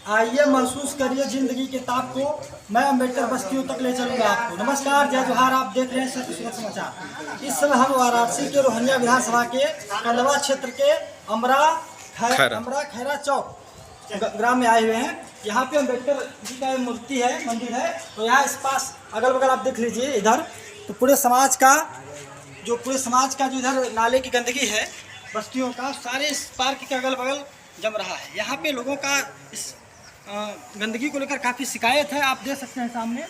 आइए महसूस करिए जिंदगी के ताप को, मैं अम्बेडकर बस्तियों तक ले चलूंगा आपको। नमस्कार, जय जोहार। आप देख रहे हैं सत्य सुरत समाचार। इस समय हम वाराणसी के रोहनिया विधानसभा के कंदवा क्षेत्र के अमरा खैरा चौक ग्राम में आए हुए हैं। यहाँ पे अम्बेडकर जी का मूर्ति है, मंदिर है। तो यहाँ इस पास अगल बगल आप देख लीजिए, इधर तो पूरे समाज का जो इधर नाले की गंदगी है बस्तियों का, सारे इस पार्क के अगल बगल जम रहा है। यहाँ पे लोगों का इस गंदगी को लेकर काफ़ी शिकायत है। आप देख सकते हैं सामने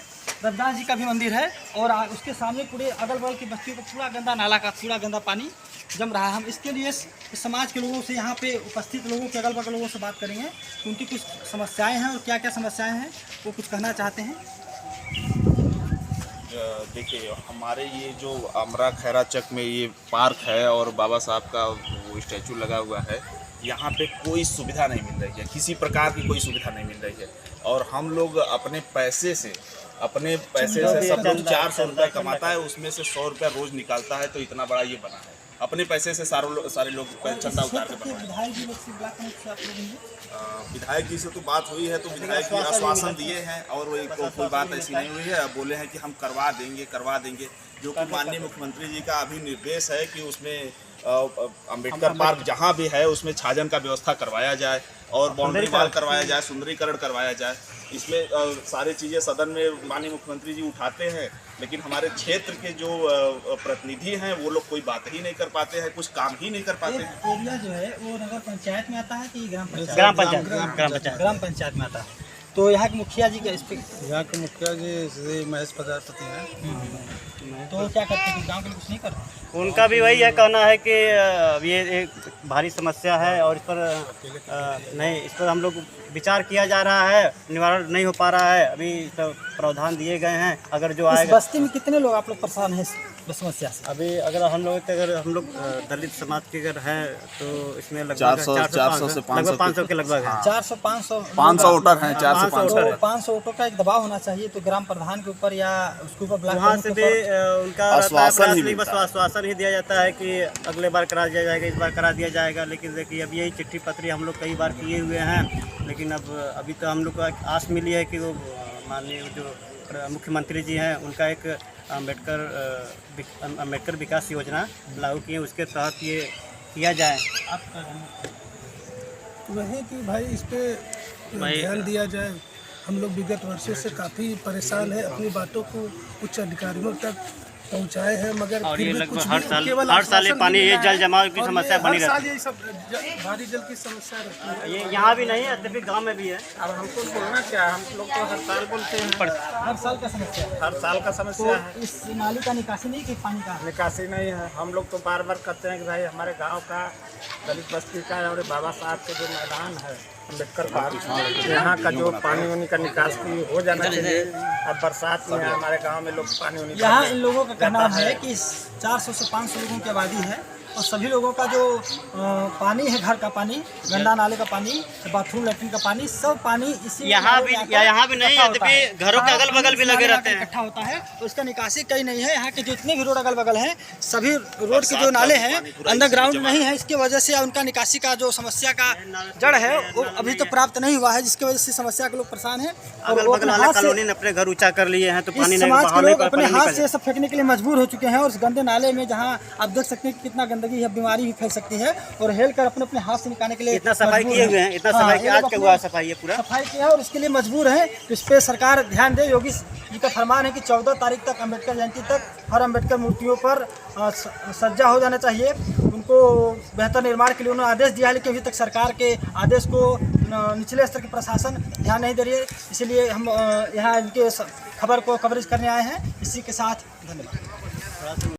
रविदास जी का भी मंदिर है और उसके सामने पूरे अगल बगल की बस्तियों को पूरा गंदा नाला का पूरा गंदा पानी जम रहा है। हम इसके लिए इस समाज के लोगों से, यहाँ पे उपस्थित लोगों के अगल बगल लोगों से बात करेंगे कि उनकी कुछ समस्याएं हैं और क्या क्या समस्याएं हैं वो कुछ कहना चाहते हैं। देखिए, हमारे ये जो अमरा खैरा चक में ये पार्क है और बाबा साहब का वो स्टैचू लगा हुआ है, यहाँ पे कोई सुविधा नहीं मिल रही है, किसी प्रकार की कोई सुविधा नहीं मिल रही है। और हम लोग अपने पैसे से सब लोग 400 रुपये कमाता है, उसमें से 100 रुपया रोज़ निकालता है, तो इतना बड़ा ये बना है। अपने पैसे से सारे लोग चंदा उतार के बना है। विधायक जी से तो बात हुई है, तो विधायक जी आश्वासन दिए हैं और कोई बात ऐसी नहीं हुई है। बोले हैं कि हम करवा देंगे, जो कि माननीय मुख्यमंत्री जी का अभी निर्देश है कि उसमें अम्बेडकर पार्क जहाँ भी है उसमें छाजन का व्यवस्था करवाया जाए और बाउंड्री वॉल करवाया जाए, सुंदरीकरण करवाया जाए। इसमें सारी चीज़ें सदन में माननीय मुख्यमंत्री जी उठाते हैं, लेकिन हमारे क्षेत्र के जो प्रतिनिधि हैं वो लोग कोई बात ही नहीं कर पाते हैं, कुछ काम ही नहीं कर पाते हैं। एरिया जो है वो नगर पंचायत में आता है कि ग्राम पंचायत में आता है। तो यहाँ के मुखिया जी का यहाँ के मुखिया जी श्री महेश प्रजापति हैं। तो क्या करते हैं, गाँव के लोग कुछ नहीं करते? उनका भी वही है कहना है कि ये एक भारी समस्या है और इस पर हम लोग विचार किया जा रहा है, निवारण नहीं हो पा रहा है। अभी तो प्रावधान दिए गए हैं, अगर जो आएगा। बस्ती में कितने लोग आप लोग परेशान हैं इस समस्या से? अभी अगर हम लोग दलित समाज के अगर हैं तो इसमें लगभग 400 से 500 के लगभग है। 400-500 वोटर हैं। 500 वोटों का एक दबाव होना चाहिए, तो ग्राम प्रधान के ऊपर या उसके ऊपर ब्लॉक वहाँ से भी उनका आश्वासन ही दिया जाता है कि अगले बार करा दिया जाएगा, इस बार करा दिया जाएगा। लेकिन देखिए, अब यही चिट्ठी पत्री हम लोग कई बार किए हुए हैं, लेकिन अभी तो हम लोग को आस मिली है कि वो माननीय जो मुख्यमंत्री जी हैं उनका एक अम्बेडकर विकास योजना लागू किए, उसके तहत ये किया जाए। वही कि भाई इस पे ध्यान दिया जाए। हम लोग विगत वर्षों से काफ़ी परेशान हैं, अपनी बातों को उच्च अधिकारियों तक पहुंचाए हैं, मगर और ये लगभग केवल हर साल ये पानी, ये जल जमाव की समस्या बनी रहती है। ये सब भारी जल की समस्या रहती है। ये यहाँ भी नहीं है, सभी गांव में भी है। अब हमको बोलना क्या है, हम लोग तो हर साल बोलते हैं, हर साल का समस्या है। हर साल का समस्या है। तो इस नाली का निकासी नहीं कि पानी का निकासी नहीं है। हम लोग तो बार बार कहते हैं कि भाई हमारे गांव का दलित बस्ती का और बाबा साहब के जो मैदान है अम्बेडकर पार्क, यहाँ का जो पानी वानी का निकासी हो जाना चाहिए। अब बरसात में हमारे गांव में लोग पानी यहाँ इन लोगों का कहना है कि 400 से 500 लोगों की आबादी है और सभी लोगों का जो पानी है, घर का पानी, गंदा नाले का पानी, बाथरूम लैट्रिन का पानी, सब पानी इसी यहाँ भी नहीं है, तो घरों के अगल बगल भी लगे रहते हैं, इकट्ठा होता है। तो इसका निकासी कहीं नहीं है। यहाँ के जितने भी रोड अगल बगल हैं, सभी रोड के जो नाले हैं अंडरग्राउंड नहीं है। इसकी वजह से उनका निकासी का जो समस्या का जड़ है वो अभी तो प्राप्त नहीं हुआ है, जिसकी वजह से समस्या के लोग परेशान हैं। अगल बगल वाले कॉलोनी ने अपने घर ऊंचा कर लिए हैं, तो पानी समाज के लोग अपने हाथ से सब फेंकने के लिए मजबूर हो चुके हैं। और उस गंदे नाले में जहाँ आप देख सकते हैं कितना गंदगी है, बीमारी भी फैल सकती है, और हेल कर अपने हाथ से निकालने के लिए इतना सफाई किए हुए हैं, इतना सफाई किया, आज का हुआ सफाई है, पूरा सफाई किया है और इसके लिए मजबूर है। तो इस पर सरकार ध्यान दे। योगी जी का फरमान है कि 14 तारीख तक, अम्बेडकर जयंती तक, हर अम्बेडकर मूर्तियों पर सज्जा हो जाना चाहिए। उनको बेहतर निर्माण के लिए उन्होंने आदेश दिया है, लेकिन अभी तक सरकार के आदेश को निचले स्तर के प्रशासन ध्यान नहीं दे रही है। इसीलिए हम यहाँ इनके खबर को कवरेज करने आए हैं। इसी के साथ धन्यवाद।